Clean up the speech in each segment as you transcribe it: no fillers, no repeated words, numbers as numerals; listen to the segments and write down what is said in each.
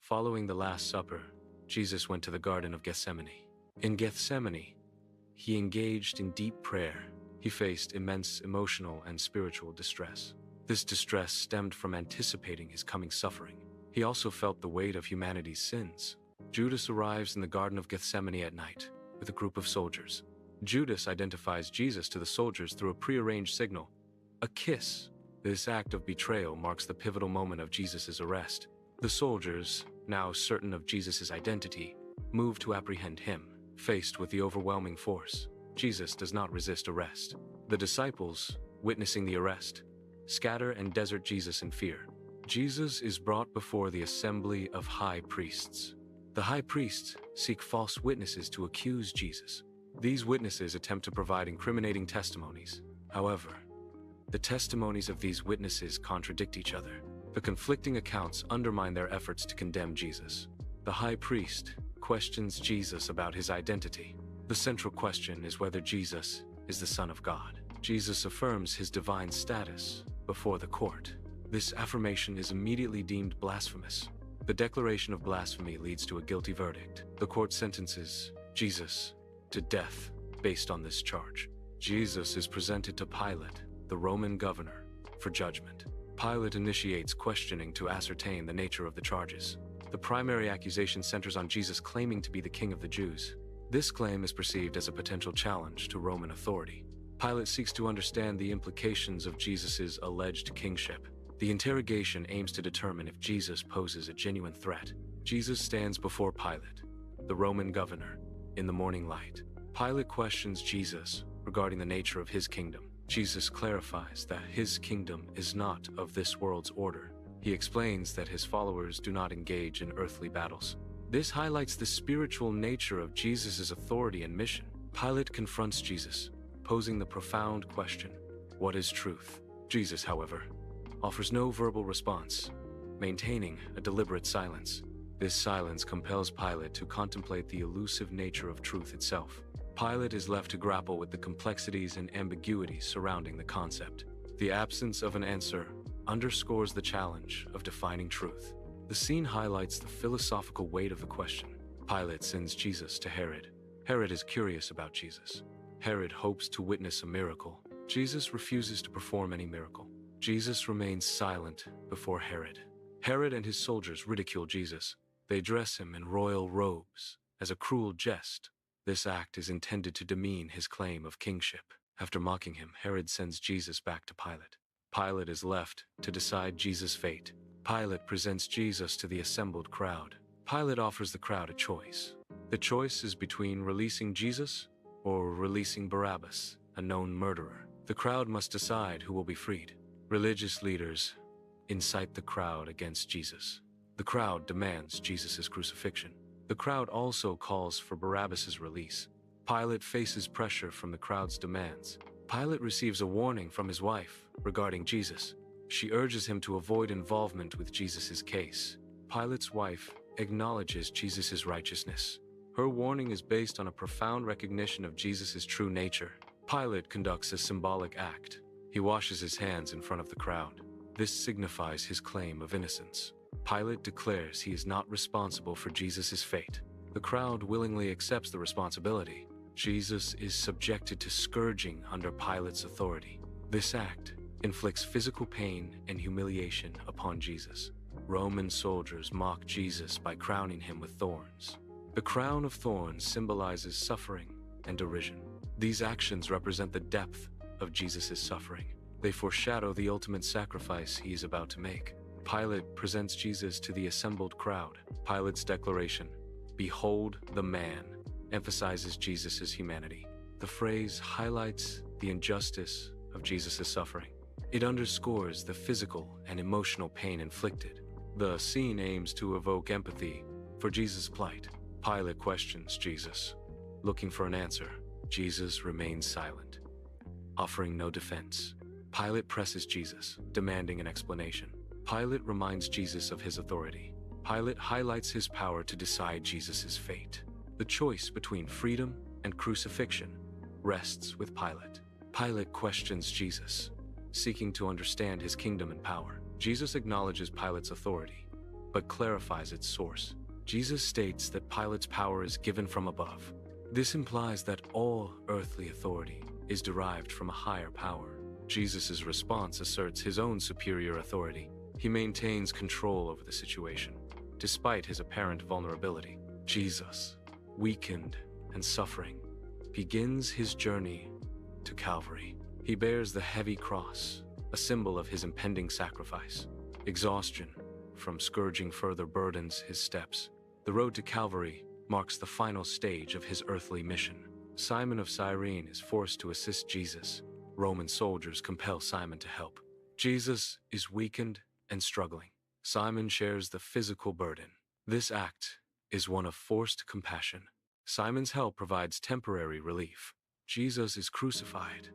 Following the Last Supper, Jesus went to the Garden of Gethsemane. In Gethsemane, he engaged in deep prayer. He faced immense emotional and spiritual distress. This distress stemmed from anticipating his coming suffering. He also felt the weight of humanity's sins. Judas arrives in the Garden of Gethsemane at night with a group of soldiers. Judas identifies Jesus to the soldiers through a prearranged signal, a kiss. This act of betrayal marks the pivotal moment of Jesus' arrest. The soldiers, now certain of Jesus' identity, move to apprehend him. Faced with the overwhelming force, Jesus does not resist arrest. The disciples, witnessing the arrest, scatter and desert Jesus in fear. Jesus is brought before the assembly of high priests. The high priests seek false witnesses to accuse Jesus. These witnesses attempt to provide incriminating testimonies. However, the testimonies of these witnesses contradict each other. The conflicting accounts undermine their efforts to condemn Jesus. The high priest questions Jesus about his identity. The central question is whether Jesus is the Son of God. Jesus affirms his divine status before the court. This affirmation is immediately deemed blasphemous. The declaration of blasphemy leads to a guilty verdict. The court sentences Jesus to death based on this charge. Jesus is presented to Pilate, the Roman governor, for judgment. Pilate initiates questioning to ascertain the nature of the charges. The primary accusation centers on Jesus claiming to be the King of the Jews. This claim is perceived as a potential challenge to Roman authority. Pilate seeks to understand the implications of Jesus' alleged kingship. The interrogation aims to determine if Jesus poses a genuine threat. Jesus stands before Pilate, the Roman governor, in the morning light. Pilate questions Jesus regarding the nature of his kingdom. Jesus clarifies that his kingdom is not of this world's order. He explains that his followers do not engage in earthly battles. This highlights the spiritual nature of Jesus' authority and mission. Pilate confronts Jesus, posing the profound question, what is truth? Jesus, however, offers no verbal response, maintaining a deliberate silence. This silence compels Pilate to contemplate the elusive nature of truth itself. Pilate is left to grapple with the complexities and ambiguities surrounding the concept. The absence of an answer underscores the challenge of defining truth. The scene highlights the philosophical weight of the question. Pilate sends Jesus to Herod. Herod is curious about Jesus. Herod hopes to witness a miracle. Jesus refuses to perform any miracle. Jesus remains silent before Herod. Herod and his soldiers ridicule Jesus. They dress him in royal robes as a cruel jest. This act is intended to demean his claim of kingship. After mocking him, Herod sends Jesus back to Pilate. Pilate is left to decide Jesus' fate. Pilate presents Jesus to the assembled crowd. Pilate offers the crowd a choice. The choice is between releasing Jesus or releasing Barabbas, a known murderer. The crowd must decide who will be freed. Religious leaders incite the crowd against Jesus. The crowd demands Jesus' crucifixion. The crowd also calls for Barabbas' release. Pilate faces pressure from the crowd's demands. Pilate receives a warning from his wife regarding Jesus. She urges him to avoid involvement with Jesus' case. Pilate's wife acknowledges Jesus' righteousness. Her warning is based on a profound recognition of Jesus' true nature. Pilate conducts a symbolic act. He washes his hands in front of the crowd. This signifies his claim of innocence. Pilate declares he is not responsible for Jesus' fate. The crowd willingly accepts the responsibility. Jesus is subjected to scourging under Pilate's authority. This act inflicts physical pain and humiliation upon Jesus. Roman soldiers mock Jesus by crowning him with thorns. The crown of thorns symbolizes suffering and derision. These actions represent the depth of Jesus' suffering. They foreshadow the ultimate sacrifice he is about to make. Pilate presents Jesus to the assembled crowd. Pilate's declaration, "Behold the man," emphasizes Jesus' humanity. The phrase highlights the injustice of Jesus' suffering. It underscores the physical and emotional pain inflicted. The scene aims to evoke empathy for Jesus' plight. Pilate questions Jesus. Looking for an answer, Jesus remains silent, offering no defense. Pilate presses Jesus, demanding an explanation. Pilate reminds Jesus of his authority. Pilate highlights his power to decide Jesus' fate. The choice between freedom and crucifixion rests with Pilate. Pilate questions Jesus, seeking to understand his kingdom and power. Jesus acknowledges Pilate's authority. but clarifies its source. Jesus states that Pilate's power is given from above. This implies that all earthly authority is derived from a higher power. Jesus' response asserts his own superior authority. He maintains control over the situation, despite his apparent vulnerability. Jesus, weakened and suffering, begins his journey to Calvary. He bears the heavy cross, a symbol of his impending sacrifice. Exhaustion from scourging further burdens his steps. The road to Calvary marks the final stage of his earthly mission. Simon of Cyrene is forced to assist Jesus. Roman soldiers compel Simon to help. Jesus is weakened and struggling. Simon shares the physical burden. This act is one of forced compassion. Simon's help provides temporary relief. Jesus is crucified,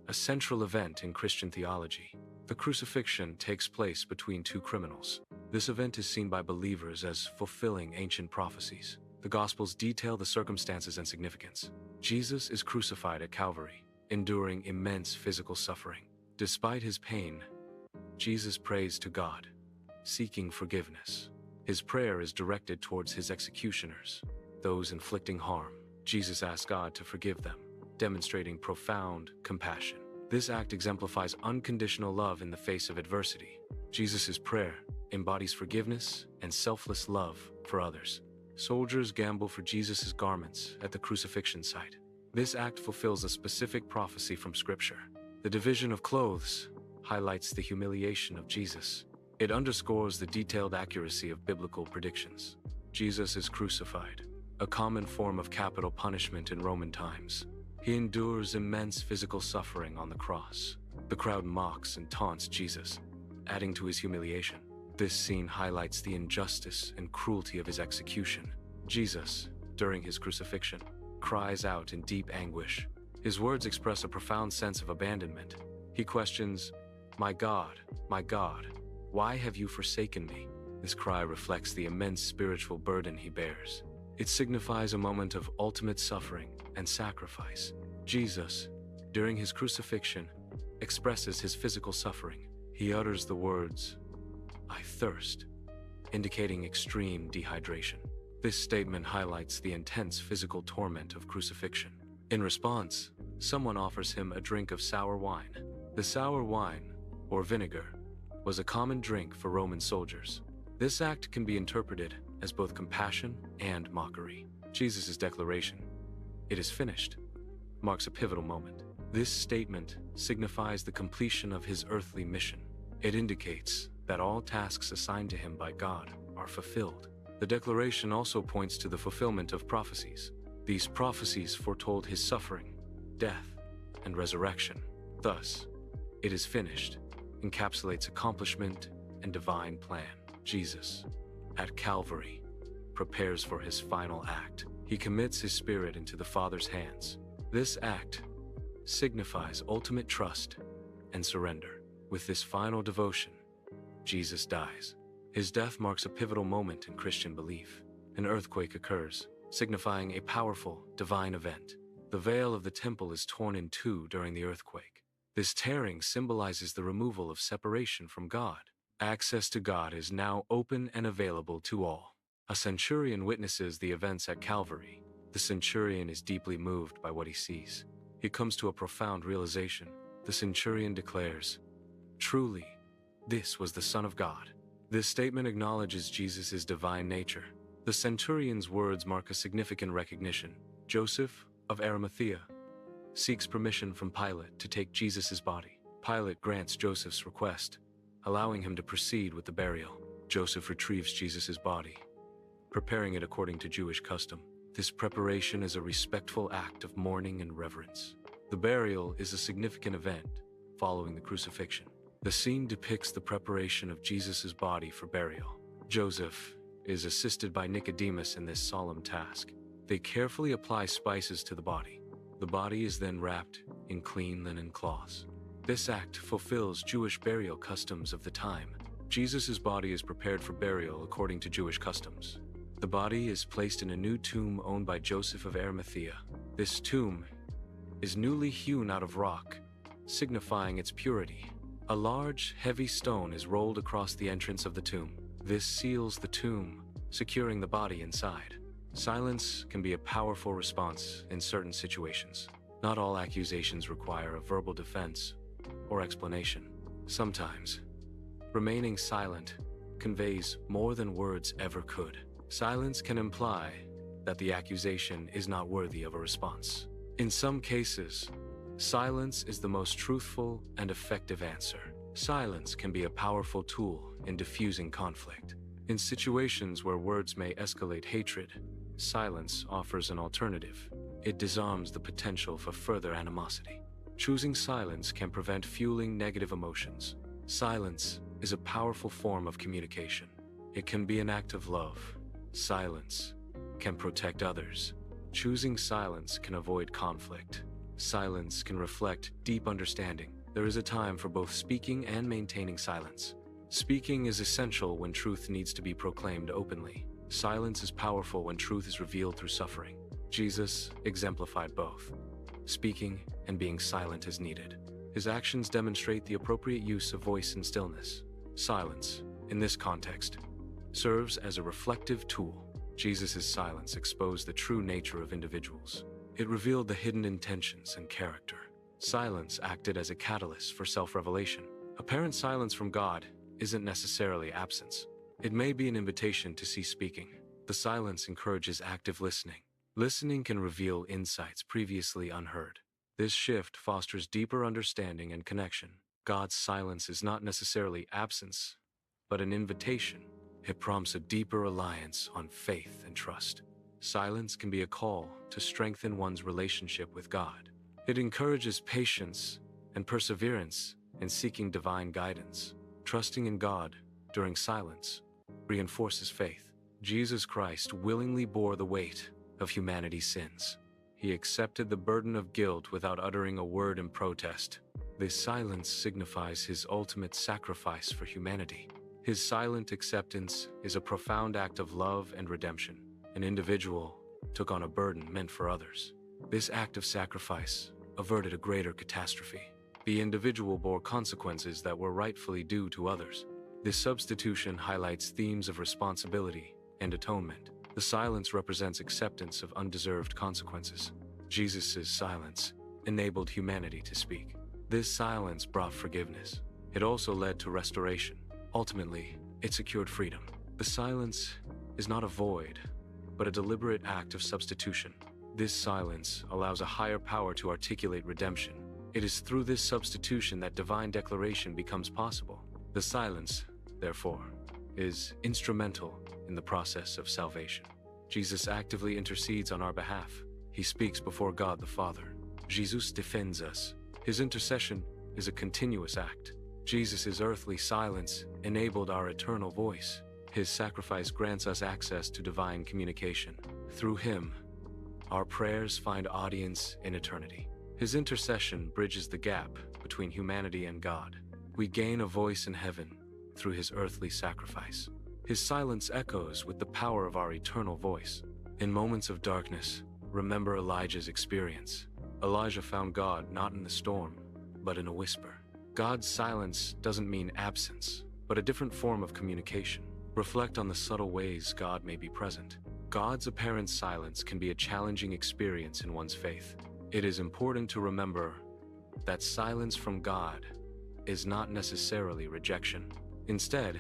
a central event in Christian theology. The crucifixion takes place between two criminals. This event is seen by believers as fulfilling ancient prophecies. The Gospels detail the circumstances and significance. Jesus is crucified at Calvary, enduring immense physical suffering. Despite his pain, Jesus prays to God, seeking forgiveness. His prayer is directed towards his executioners, those inflicting harm. Jesus asks God to forgive them, demonstrating profound compassion. This act exemplifies unconditional love in the face of adversity. Jesus' prayer embodies forgiveness and selfless love for others. Soldiers gamble for Jesus' garments at the crucifixion site. This act fulfills a specific prophecy from Scripture. The division of clothes highlights the humiliation of Jesus. It underscores the detailed accuracy of biblical predictions. Jesus is crucified, a common form of capital punishment in Roman times. He endures immense physical suffering on the cross. The crowd mocks and taunts Jesus, adding to his humiliation. This scene highlights the injustice and cruelty of his execution. Jesus, during his crucifixion, cries out in deep anguish. His words express a profound sense of abandonment. He questions, my God, why have you forsaken me?" This cry reflects the immense spiritual burden he bears. It signifies a moment of ultimate suffering and sacrifice. Jesus, during his crucifixion, expresses his physical suffering. He utters the words, "I thirst," indicating extreme dehydration. This statement highlights the intense physical torment of crucifixion. In response, someone offers him a drink of sour wine. The sour wine, or vinegar, was a common drink for Roman soldiers. This act can be interpreted as both compassion and mockery. Jesus' declaration, "It is finished," marks a pivotal moment. This statement signifies the completion of his earthly mission. It indicates that all tasks assigned to him by God are fulfilled. The declaration also points to the fulfillment of prophecies. These prophecies foretold his suffering, death, and resurrection. Thus, "It is finished" encapsulates accomplishment and divine plan. Jesus, at Calvary, prepares for his final act. He commits his spirit into the Father's hands. This act signifies ultimate trust and surrender. With this final devotion, Jesus dies. His death marks a pivotal moment in Christian belief. An earthquake occurs, signifying a powerful, divine event. The veil of the temple is torn in two during the earthquake. This tearing symbolizes the removal of separation from God. Access to God is now open and available to all. A centurion witnesses the events at Calvary. The centurion is deeply moved by what he sees. He comes to a profound realization. The centurion declares, "Truly, this was the Son of God." This statement acknowledges Jesus' divine nature. The centurion's words mark a significant recognition. Joseph of Arimathea seeks permission from Pilate to take Jesus' body. Pilate grants Joseph's request, allowing him to proceed with the burial. Joseph retrieves Jesus' body, preparing it according to Jewish custom. This preparation is a respectful act of mourning and reverence. The burial is a significant event following the crucifixion. The scene depicts the preparation of Jesus' body for burial. Joseph is assisted by Nicodemus in this solemn task. They carefully apply spices to the body. The body is then wrapped in clean linen cloths. This act fulfills Jewish burial customs of the time. Jesus' body is prepared for burial according to Jewish customs. The body is placed in a new tomb owned by Joseph of Arimathea. This tomb is newly hewn out of rock, signifying its purity. A large, heavy stone is rolled across the entrance of the tomb. This seals the tomb, securing the body inside. Silence can be a powerful response in certain situations. Not all accusations require a verbal defense or explanation. Sometimes, remaining silent conveys more than words ever could. Silence can imply that the accusation is not worthy of a response. In some cases, silence is the most truthful and effective answer. Silence can be a powerful tool in diffusing conflict. In situations where words may escalate hatred, silence offers an alternative. It disarms the potential for further animosity. Choosing silence can prevent fueling negative emotions. Silence is a powerful form of communication. It can be an act of love. Silence can protect others. Choosing silence can avoid conflict. Silence can reflect deep understanding. There is a time for both speaking and maintaining silence. Speaking is essential when truth needs to be proclaimed openly. Silence is powerful when truth is revealed through suffering. Jesus exemplified both, speaking and being silent as needed. His actions demonstrate the appropriate use of voice and stillness. Silence, in this context, serves as a reflective tool. Jesus' silence exposed the true nature of individuals. It revealed the hidden intentions and character. Silence acted as a catalyst for self-revelation. Apparent silence from God isn't necessarily absence. It may be an invitation to cease speaking. The silence encourages active listening. Listening can reveal insights previously unheard. This shift fosters deeper understanding and connection. God's silence is not necessarily absence, but an invitation. It prompts a deeper reliance on faith and trust. Silence can be a call to strengthen one's relationship with God. It encourages patience and perseverance in seeking divine guidance. Trusting in God during silence reinforces faith. Jesus Christ willingly bore the weight of humanity's sins. He accepted the burden of guilt without uttering a word in protest. This silence signifies his ultimate sacrifice for humanity. His silent acceptance is a profound act of love and redemption. An individual took on a burden meant for others. This act of sacrifice averted a greater catastrophe. The individual bore consequences that were rightfully due to others. This substitution highlights themes of responsibility and atonement. The silence represents acceptance of undeserved consequences. Jesus' silence enabled humanity to speak. This silence brought forgiveness. It also led to restoration. Ultimately, it secured freedom. The silence is not a void, but a deliberate act of substitution. This silence allows a higher power to articulate redemption. It is through this substitution that divine declaration becomes possible. The silence, therefore, is instrumental in the process of salvation. Jesus actively intercedes on our behalf. He speaks before God the Father. Jesus defends us. His intercession is a continuous act. Jesus' earthly silence enabled our eternal voice. His sacrifice grants us access to divine communication. Through him, our prayers find audience in eternity. His intercession bridges the gap between humanity and God. We gain a voice in heaven through his earthly sacrifice. His silence echoes with the power of our eternal voice. In moments of darkness, remember Elijah's experience. Elijah found God not in the storm, but in a whisper. God's silence doesn't mean absence, but a different form of communication. Reflect on the subtle ways God may be present. God's apparent silence can be a challenging experience in one's faith. It is important to remember that silence from God is not necessarily rejection. Instead,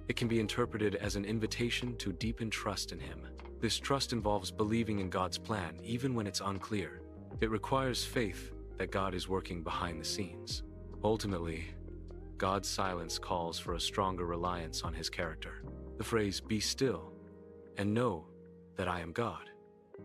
it can be interpreted as an invitation to deepen trust in him. This trust involves believing in God's plan, even when it's unclear. It requires faith that God is working behind the scenes. Ultimately, God's silence calls for a stronger reliance on his character. The phrase, "Be still and know that I am God,"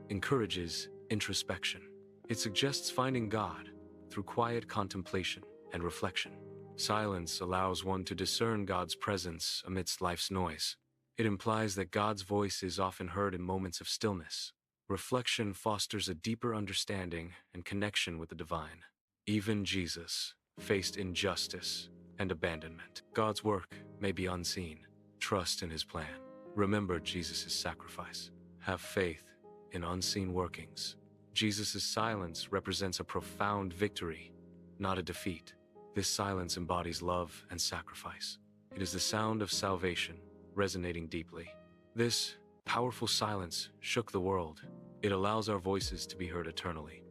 encourages introspection. It suggests finding God through quiet contemplation and reflection. Silence allows one to discern God's presence amidst life's noise. It implies that God's voice is often heard in moments of stillness. Reflection fosters a deeper understanding and connection with the divine. Even Jesus faced injustice and abandonment. God's work may be unseen. Trust in his plan. Remember Jesus' sacrifice. Have faith in unseen workings. Jesus' silence represents a profound victory, not a defeat. This silence embodies love and sacrifice. It is the sound of salvation, resonating deeply. This powerful silence shook the world. It allows our voices to be heard eternally.